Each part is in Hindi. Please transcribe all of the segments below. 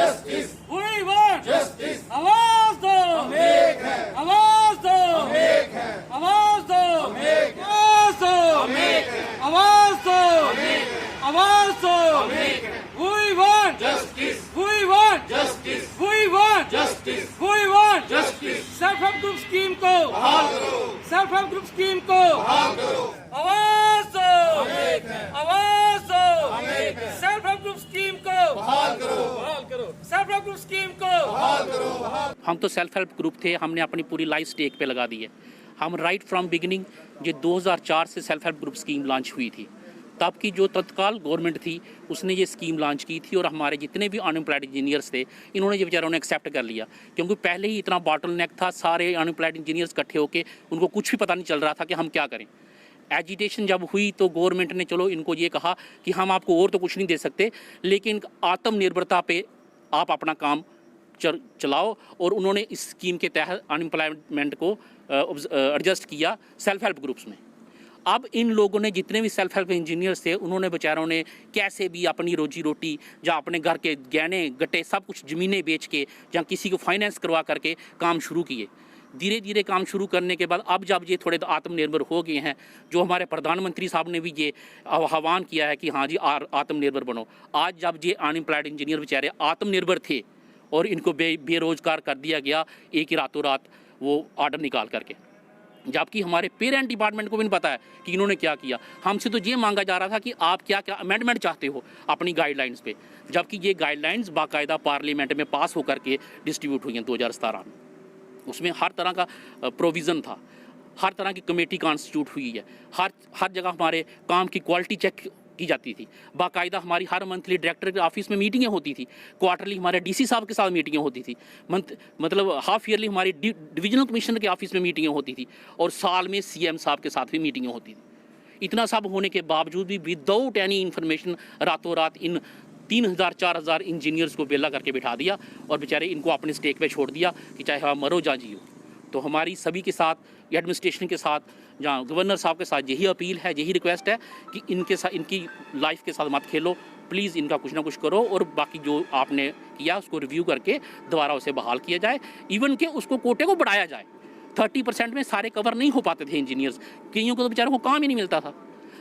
जस्टिस, We want जस्टिस, आवाज दो, हम एक हैं, आवाज दो, हम एक हैं, आवाज दो, हम एक हैं, आवाज दो, हम एक हैं, आवाज दो, हम एक हैं, आवाज दो। हम एक हैं। We want justice, We want justice, We want justice, We want justice, self help group scheme को बहाल करो, सेल्फ हेल्प ग्रुप स्कीम को बहाल करो, आवाज दो, हम एक हैं, आवाज दो, हम एक हैं, सेल्फ हेल्प ग्रुप स्कीम को बहाल करो, सेल्फ हेल्प ग्रुप स्कीम को बहाल करो, बहाल हम तो सेल्फ हेल्प ग्रुप थे, हमने अपनी पूरी लाइफ स्टेक पे लगा दी है। हम राइट फ्रॉम बिगिनिंग ये 2004 से self help group scheme launch हुई थी। तब की जो तत्काल गवर्नमेंट थी उसने ये स्कीम लॉन्च की थी और हमारे जितने भी अनएम्प्लॉयड इंजीनियर्स थे इन्होंने ये बेचारों ने एक्सेप्ट कर लिया, क्योंकि पहले ही इतना बॉटल नेक था, सारे अनएम्प्लॉयड इंजीनियर्स इकट्ठे होकर उनको कुछ भी पता नहीं चल रहा था कि हम क्या करें। एजिटेशन जब हुई तो गवर्नमेंट ने चलो इनको ये कहा कि हम आपको और तो कुछ नहीं दे सकते, लेकिन आत्मनिर्भरता पे आप अपना काम चलाओ, और उन्होंने इस स्कीम के तहत अनएम्प्लॉयमेंट को एडजस्ट किया सेल्फ हेल्प ग्रुप्स में। अब इन लोगों ने जितने भी सेल्फ हेल्प इंजीनियर्स थे उन्होंने बेचारों ने कैसे भी अपनी रोजी रोटी या अपने घर के गहने गट्टे सब कुछ ज़मीनें बेच के या किसी को फाइनेंस करवा करके काम शुरू किए। धीरे धीरे काम शुरू करने के बाद अब जब ये थोड़े आत्मनिर्भर हो गए हैं, जो हमारे प्रधानमंत्री साहब ने भी ये आह्वान किया है कि हाँ जी आत्मनिर्भर बनो। आज जब ये अनएम्प्लॉयड इंजीनियर बेचारे आत्मनिर्भर थे और इनको बेरोजगार कर दिया गया एक ही रातों रात वो ऑर्डर निकाल करके, जबकि हमारे पेरेंट डिपार्टमेंट को भी नहीं पता है कि इन्होंने क्या किया। हमसे तो ये मांगा जा रहा था कि आप क्या क्या अमेंडमेंट चाहते हो अपनी गाइडलाइंस पे, जबकि ये गाइडलाइंस बाकायदा पार्लियामेंट में पास होकर के डिस्ट्रीब्यूट हुई हैं 2017 में। उसमें हर तरह का प्रोविज़न था, हर तरह की कमेटी कॉन्स्टिट्यूट हुई है, हर जगह हमारे काम की क्वालिटी चेक की जाती थी। बाकायदा हमारी हर मंथली डायरेक्टर के ऑफिस में मीटिंगें होती थी, क्वार्टरली हमारे डीसी साहब के साथ मीटिंगें होती थी, मतलब हाफ ईयरली हमारी डिविजनल कमिश्नर के ऑफिस में मीटिंगें होती थी, और साल में सीएम साहब के साथ भी मीटिंगें होती थी। इतना सब होने के बावजूद भी विदाउट एनी इन्फॉर्मेशन रातों रात इन 3000-4000 इंजीनियर्स को बेला करके बिठा दिया और बेचारे इनको अपने स्टेक पे छोड़ दिया कि चाहे आप मरो जा जियो। तो हमारी सभी के साथ, एडमिनिस्ट्रेशन के साथ, जहाँ गवर्नर साहब के साथ यही अपील है, यही रिक्वेस्ट है कि इनके साथ, इनकी लाइफ के साथ मत खेलो, प्लीज़ इनका कुछ ना कुछ करो, और बाकी जो आपने किया उसको रिव्यू करके दोबारा उसे बहाल किया जाए, इवन के उसको कोटे को बढ़ाया जाए। 30% में सारे कवर नहीं हो पाते थे इंजीनियर्स, कईयों को तो बेचारों को काम ही नहीं मिलता था,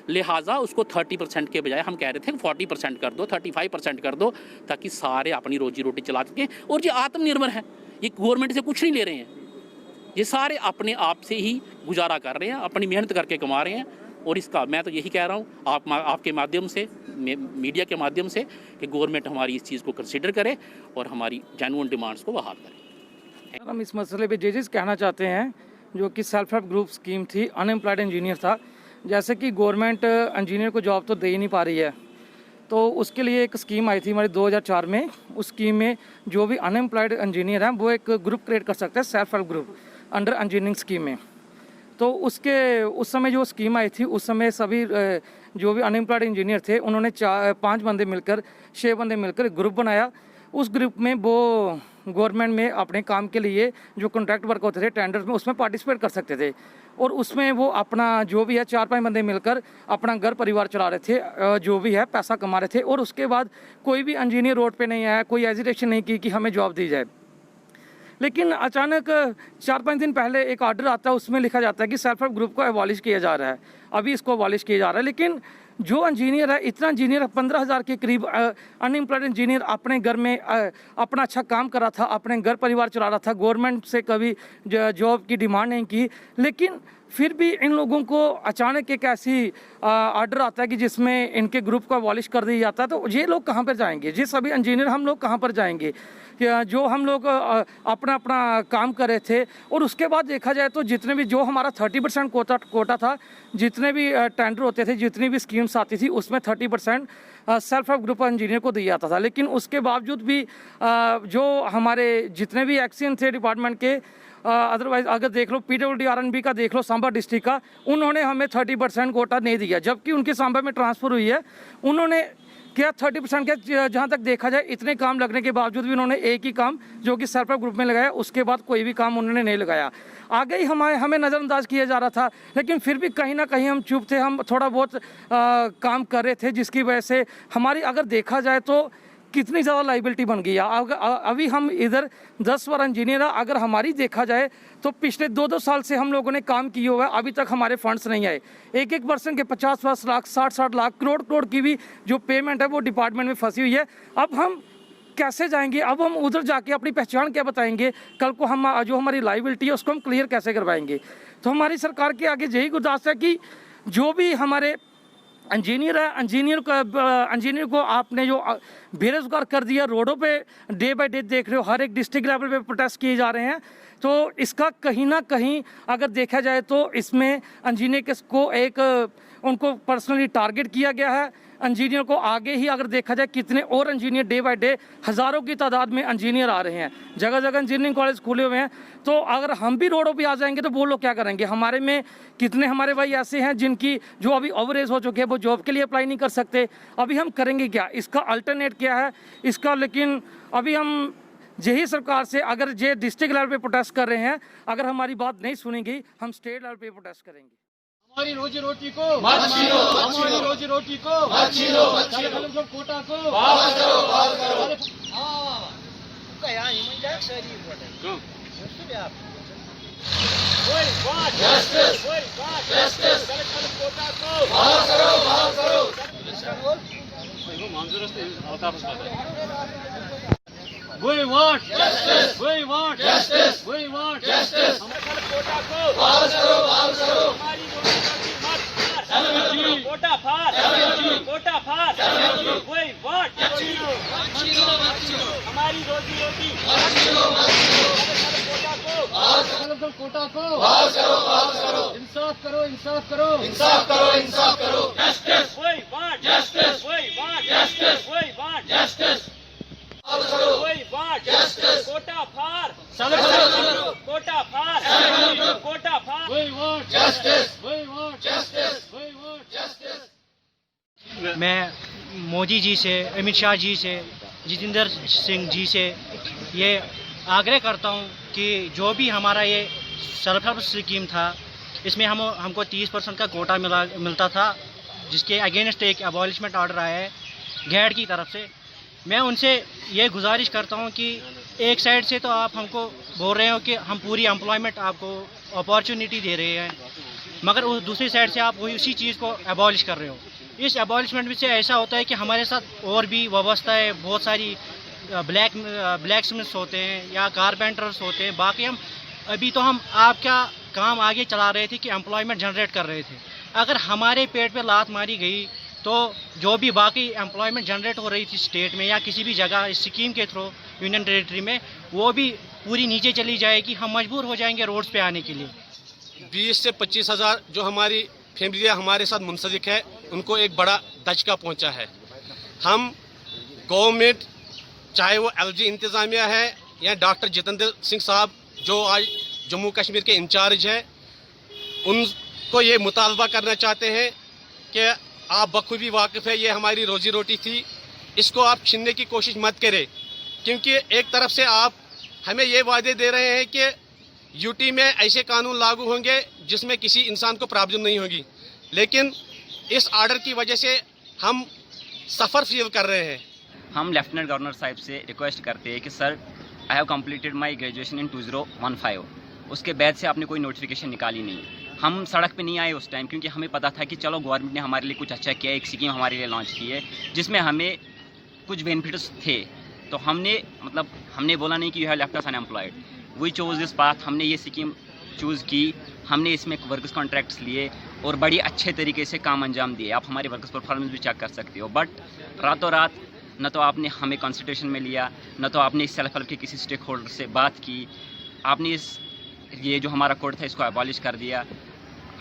लिहाजा उसको 30% के बजाय हम कह रहे थे 40% कर दो, 35% कर दो, ताकि सारे अपनी रोजी रोटी चला सकें। और ये आत्मनिर्भर हैं, ये गवर्नमेंट से कुछ नहीं ले रहे हैं, ये सारे अपने आप से ही गुजारा कर रहे हैं, अपनी मेहनत करके कमा रहे हैं। और इसका मैं तो यही कह रहा हूँ आपके माध्यम से, मीडिया के माध्यम से, कि गवर्नमेंट हमारी इस चीज़ को कंसिडर करे और हमारी जेन्युइन डिमांड्स को बहाल करे। हम इस मसले पे चीज़ कहना चाहते हैं, जो कि सेल्फ हेल्प ग्रुप स्कीम थी, अनएम्प्लॉयड इंजीनियर था। जैसे कि गवर्नमेंट इंजीनियर को जॉब तो दे ही नहीं पा रही है, तो उसके लिए एक स्कीम आई थी हमारी 2004 में। उस स्कीम में जो भी अनएम्प्लॉयड इंजीनियर हैं वो एक ग्रुप क्रिएट कर सकते हैं, self help group under engineering scheme में। तो उस समय जो स्कीम आई थी, उस समय सभी जो भी अनएम्प्लॉयड इंजीनियर थे उन्होंने 5 बंदे मिलकर, 6 बंदे मिलकर ग्रुप बनाया। उस ग्रुप में वो गवर्नमेंट में अपने काम के लिए जो कॉन्ट्रैक्ट वर्क होते थे टेंडर्स में, उसमें पार्टिसिपेट कर सकते थे, और उसमें वो अपना जो भी है 4-5 बंदे मिलकर अपना घर परिवार चला रहे थे, जो भी है पैसा कमा रहे थे। और उसके बाद कोई भी इंजीनियर रोड पे नहीं आया, कोई एजिटेशन नहीं की कि हमें जॉब दी जाए। लेकिन अचानक 4-5 दिन पहले एक ऑर्डर आता है, उसमें लिखा जाता है कि सेल्फ हेल्प ग्रुप को अबॉलिश किया जा रहा है, अभी इसको अबॉलिश किया जा रहा है। लेकिन जो इंजीनियर है, इतना इंजीनियर 15,000 के करीब अनएम्प्लॉयड इंजीनियर अपने घर में अपना अच्छा काम कर रहा था, अपने घर परिवार चला रहा था, गवर्नमेंट से कभी जॉब की डिमांड नहीं की। लेकिन फिर भी इन लोगों को अचानक एक ऐसी ऑर्डर आता है कि जिसमें इनके ग्रुप को अबॉलिश कर दिया जाता है। तो ये लोग कहाँ पर जाएंगे? ये सभी इंजीनियर हम लोग कहाँ पर जाएंगे? जो हम लोग अपना अपना काम कर रहे थे। और उसके बाद देखा जाए तो जितने भी जो हमारा 30% कोटा था, जितने भी टेंडर होते थे, जितनी भी स्कीम्स आती थी, उसमें 30% सेल्फ हेल्प ग्रुप इंजीनियर को दिया जाता था। लेकिन उसके बावजूद भी जो हमारे जितने भी एक्शन थे डिपार्टमेंट के, अदरवाइज अगर देख लो PWD-RNB का देख लो, सांबा डिस्ट्रिक्ट का, उन्होंने हमें 30% कोटा नहीं दिया, जबकि उनके सांबा में ट्रांसफ़र हुई है। उन्होंने क्या 30% के, जहाँ तक देखा जाए इतने काम लगने के बावजूद भी उन्होंने एक ही काम जो कि सेल्फ हेल्प ग्रुप में लगाया, उसके बाद कोई भी काम उन्होंने नहीं लगाया। आगे ही हमें नज़रअंदाज किया जा रहा था, लेकिन फिर भी कहीं ना कहीं हम चुप थे, हम थोड़ा बहुत काम कर रहे थे, जिसकी वजह से हमारी अगर देखा जाए तो कितनी ज़्यादा लाइबिलिटी बन गई है। अभी हम इधर 10 बार इंजीनियर है, अगर हमारी देखा जाए तो पिछले 2-2 साल से हम लोगों ने काम किया हुआ है, अभी तक हमारे फंड्स नहीं आए। एक पर्सन के 50-50 लाख, 60-60 लाख, करोड़ की भी जो पेमेंट है वो डिपार्टमेंट में फंसी हुई है। अब हम कैसे जाएंगे? अब हम उधर जाके अपनी पहचान क्या बताएंगे? कल को हम जो हमारी लाइबिलिटी है उसको हम क्लियर कैसे करवाएंगे? तो हमारी सरकार के आगे यही गुजारिश है कि जो भी हमारे इंजीनियर है, इंजीनियर को आपने जो बेरोजगार कर दिया, रोडों पे डे बाय डे देख रहे हो, हर एक डिस्ट्रिक्ट लेवल पे प्रोटेस्ट किए जा रहे हैं। तो इसका कहीं ना कहीं अगर देखा जाए तो इसमें इंजीनियर को एक उनको पर्सनली टारगेट किया गया है। इंजीनियर को आगे ही अगर देखा जाए कितने और इंजीनियर डे बाय डे हज़ारों की तादाद में इंजीनियर आ रहे हैं, जगह जगह इंजीनियरिंग कॉलेज खुले हुए हैं। तो अगर हम भी रोडों पे आ जाएंगे तो वो लोग क्या करेंगे? हमारे में कितने हमारे भाई ऐसे हैं जिनकी जो अभी ओवर एज हो चुके हैं, वो जॉब के लिए अप्लाई नहीं कर सकते। अभी हम करेंगे क्या? इसका अल्टरनेट क्या है इसका? लेकिन अभी हम यही सरकार से, अगर ये डिस्ट्रिक्ट लेवल पे प्रोटेस्ट कर रहे हैं, अगर हमारी बात नहीं सुनेंगी, हम स्टेट लेवल पे प्रोटेस्ट करेंगे। हमारी रोजी रोटी को मत छीनो, हमारी रोजी रोटी को मत छीनो, कोटा को वापस करो, वापस करो। हाँ, क्या इमन जाए सारी इम्पोर्टेंट। वही बात जस्टिस, वही बात जस्टिस, कोटा को वापस करो, वापस करो। वो मंजूर से वापस आता We want justice. We want justice. We want justice. हमारे कोटा को वापस करो, वापस करो। हमारी रोजी रोटी मत कोटा फाड़, कोटा फाड़। We want हमारी रोजी रोटी कोटा को वापस करो, वापस करो। इंसाफ करो, इंसाफ करो, इंसाफ करो, इंसाफ करो। Justice. We want justice. We want justice. We want justice. वही बात जस्टिस, कोटा फाड़, कोटा फाड़, कोटा फाड़। वही वांट जस्टिस, वही वांट जस्टिस, वही वांट जस्टिस। मैं मोदी जी से, अमित शाह जी से, जितेंद्र सिंह जी से ये आग्रह करता हूँ कि जो भी हमारा ये सेल्फ हेल्प स्कीम था, इसमें हमको 30% का कोटा मिलता था, जिसके अगेंस्ट एक अबॉलिशमेंट ऑर्डर आया है गैड की तरफ से। मैं उनसे ये गुजारिश करता हूँ कि एक साइड से तो आप हमको बोल रहे हो कि हम पूरी एम्प्लॉयमेंट आपको अपॉर्चुनिटी दे रहे हैं, मगर उस दूसरी साइड से आप वही उसी चीज़ को एबॉलिश कर रहे हो। इस एबॉलिशमेंट में से ऐसा होता है कि हमारे साथ और भी व्यवस्था है, बहुत सारी ब्लैक स्मिथ्स होते हैं या कारपेंटर्स होते हैं। बाकी हम आपका काम आगे चला रहे थे कि एम्प्लॉयमेंट जनरेट कर रहे थे। अगर हमारे पेट पे लात मारी गई तो जो भी बाकी एम्प्लॉयमेंट जनरेट हो रही थी स्टेट में या किसी भी जगह इस स्कीम के थ्रू यूनियन टेरिटरी में, वो भी पूरी नीचे चली जाएगी। हम मजबूर हो जाएंगे रोड्स पे आने के लिए। 20 से 25 हज़ार जो हमारी फैमिली हमारे साथ मुंसलिक है, उनको एक बड़ा दचका पहुंचा है। हम गवर्नमेंट, चाहे वो LG इंतज़ामिया है या डॉक्टर जितेंद्र सिंह साहब जो आज जम्मू कश्मीर के इंचार्ज है, उनको ये मुतालबा करना चाहते हैं कि आप बखूबी वाकिफ़ है, ये हमारी रोजी रोटी थी, इसको आप छीनने की कोशिश मत करें। क्योंकि एक तरफ से आप हमें ये वादे दे रहे हैं कि यूटी में ऐसे कानून लागू होंगे जिसमें किसी इंसान को प्रॉब्लम नहीं होगी, लेकिन इस ऑर्डर की वजह से हम सफ़र फील कर रहे हैं। हम लेफ्टिनेंट गवर्नर साहब से रिक्वेस्ट करते हैं कि sir, I have completed my graduation in 2015। उसके बाद से आपने कोई नोटिफिकेशन निकाली नहीं। हम सड़क पे नहीं आए उस टाइम, क्योंकि हमें पता था कि चलो गवर्नमेंट ने हमारे लिए कुछ अच्छा किया, एक स्कीम हमारे लिए लॉन्च की है जिसमें हमें कुछ बेनिफिट्स थे। तो हमने बोला नहीं कि you have left us unemployed, we chose this path. हमने ये स्कीम चूज़ की, हमने इसमें वर्कर्स कॉन्ट्रैक्ट्स लिए और बड़ी अच्छे तरीके से काम अंजाम दिए। आप हमारे वर्कर्स परफॉर्मेंस भी चेक कर सकते हो। बट रातों रात न तो आपने हमें कंसल्टेशन में लिया, न तो आपने इस सेल्फ हेल्प के किसी स्टेक होल्डर से बात की। आपने ये जो हमारा कोड था इसको अबॉलिश कर दिया।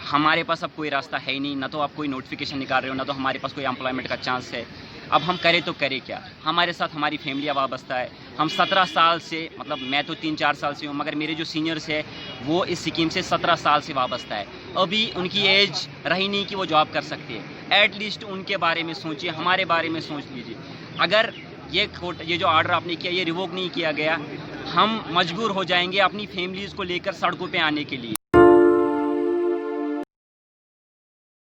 हमारे पास अब कोई रास्ता है ही नहीं, ना तो आप कोई नोटिफिकेशन निकाल रहे हो, ना तो हमारे पास कोई एम्प्लॉयमेंट का चांस है। अब हम करें तो करें क्या? हमारे साथ हमारी फैमिलियाँ वाबस्ता है। हम 17 साल से, मैं तो 3-4 साल से हूँ, मगर मेरे जो सीनियर्स है वो इस स्कीम से 17 साल से वाबस्ता है। अभी उनकी एज रही नहीं कि वो जॉब कर सकते हैं। एटलीस्ट उनके बारे में सोचिए, हमारे बारे में सोच लीजिए। अगर ये जो ऑर्डर आपने किया ये रिवोक नहीं किया गया, हम मजबूर हो जाएंगे अपनी फैमिलीज़ को लेकर सड़कों पे आने के लिए।